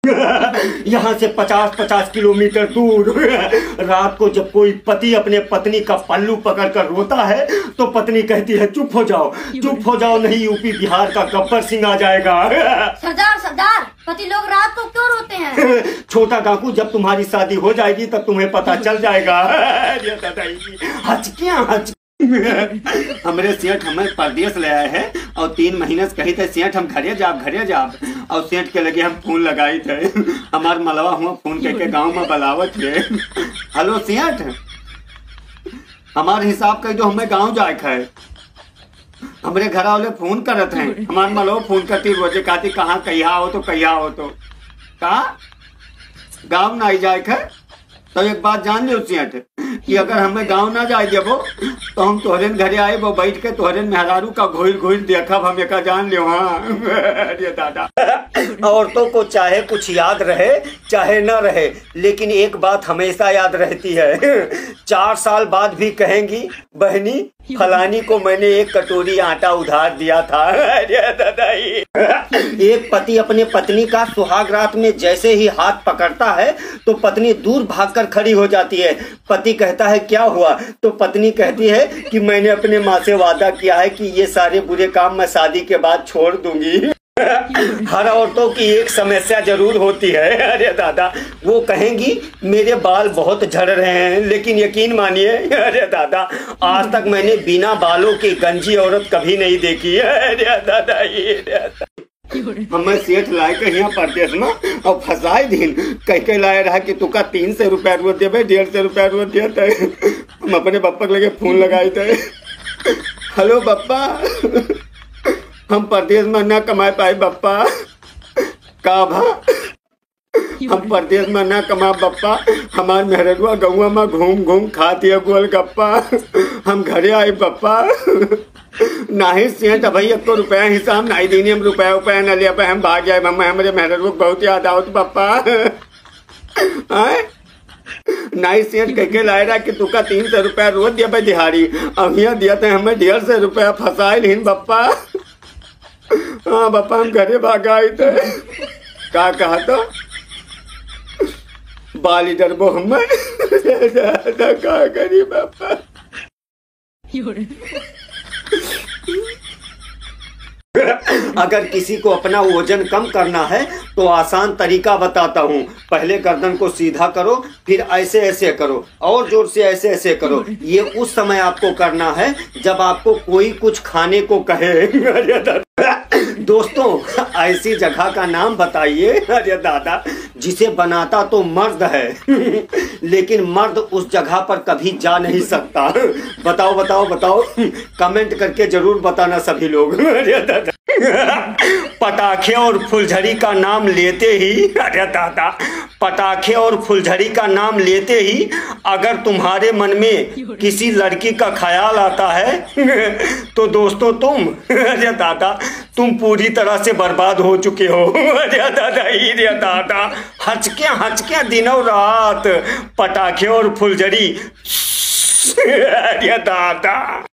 यहाँ से 50-50 किलोमीटर दूर रात को जब कोई पति अपने पत्नी का पल्लू पकड़कर रोता है तो पत्नी कहती है चुप हो जाओ, नहीं यूपी बिहार का गब्बर सिंह आ जाएगा। सरदार, पति लोग रात को क्यों रोते हैं? छोटा काकू, जब तुम्हारी शादी हो जाएगी तब तुम्हें पता चल जाएगा। हमारे सेठ हमें परदेश ले आए हैं और 3 महीने से कही थे सेठ हम घरे जाब और सेठ के लगे हम फोन लगाई थे। हमार मलवा हुआ फोन करके गांव में बलावत है। हेलो सेठ, हमारे हिसाब कर दो, हमें गांव जाए है। हमारे घर वाले फोन करत हैं, हमार मलवा फोन करती रोजे कहती कहाँ कहिया हो तो कहा गाँव ना जाए है। तो एक बात जान लो सेठ कि अगर हमें गांव ना जाए देबो तो हम तोहरे घरे आए वो बैठ के तोहरे मेहरारू का घोल देखब, हम एक जान लियो। हाँ अरे दादा, औरतों को चाहे कुछ याद रहे चाहे न रहे, लेकिन एक बात हमेशा याद रहती है। 4 साल बाद भी कहेंगी बहनी फलानी को मैंने 1 कटोरी आटा उधार दिया था। अरे दादा, एक पति अपने पत्नी का सुहाग रात में जैसे ही हाथ पकड़ता है तो पत्नी दूर भागकर खड़ी हो जाती है। पति कहता है क्या हुआ, तो पत्नी कहती है कि मैंने अपने माँ से वादा किया है कि ये सारे बुरे काम मैं शादी के बाद छोड़ दूंगी। हर औरतों की एक समस्या जरूर होती है। अरे दादा, वो कहेंगी मेरे बाल बहुत झड़ रहे हैं, लेकिन यकीन मानिए अरे दादा, आज तक मैंने बिना बालों की गंजी औरत कभी नहीं देखी। अरे दादा, ये हमें सेठ लाए के यहाँ परदेश में और फंसाए दिन कह लाए रहा कि तुका 300 रुपया रोज दे, 150 रुपया रोज दे। हम अपने पप्पा के लगे फोन लगाए थे। हेलो पप्पा, हम परदेश में ना कमा पाए बप्पा। का भा हम परदेश में ना कमा बप्पा, हमार मेहरगुआ गौवा में घूम खाती है गोलगप्पा। हम घरे आए बप्पा, नाही सेठ भाई 1 रुपया हिसाब नहीं देनी, हम रुपया न लिया पाए, हम भाग जाए। मम्मा हमारे मेहरगुआ बहुत याद आओ पप्पा। नहीं सेठ कह के लाए रहा कि तुका 300 रुपया रोज दिया भाई दिहाड़ी, अब यहाँ दिया था हमें 150 रुपया फंसाए लेकिन बप्पा। हाँ बप्पा, हम घरे भाग आए थे। का कहा तो बाली डरबो हमें का करी बप्पा। अगर किसी को अपना वजन कम करना है तो आसान तरीका बताता हूँ। पहले गर्दन को सीधा करो, फिर ऐसे ऐसे करो और जोर से ऐसे ऐसे करो। ये उस समय आपको करना है जब आपको कोई कुछ खाने को कहे। दोस्तों, ऐसी जगह का नाम बताइए अरे दादा जिसे बनाता तो मर्द है लेकिन मर्द उस जगह पर कभी जा नहीं सकता। बताओ कमेंट करके जरूर बताना सभी लोग। अरे दादा, पटाखे और फुलझड़ी का नाम लेते ही अरे दादा, पटाखे और फुलझड़ी का नाम लेते ही अगर तुम्हारे मन में किसी लड़की का ख्याल आता है तो दोस्तों अरे दादा तुम पूरी तरह से बर्बाद हो चुके हो। अरे दादा, हचके दिनों रात पटाखे और फुलझड़ी। अरे दादा।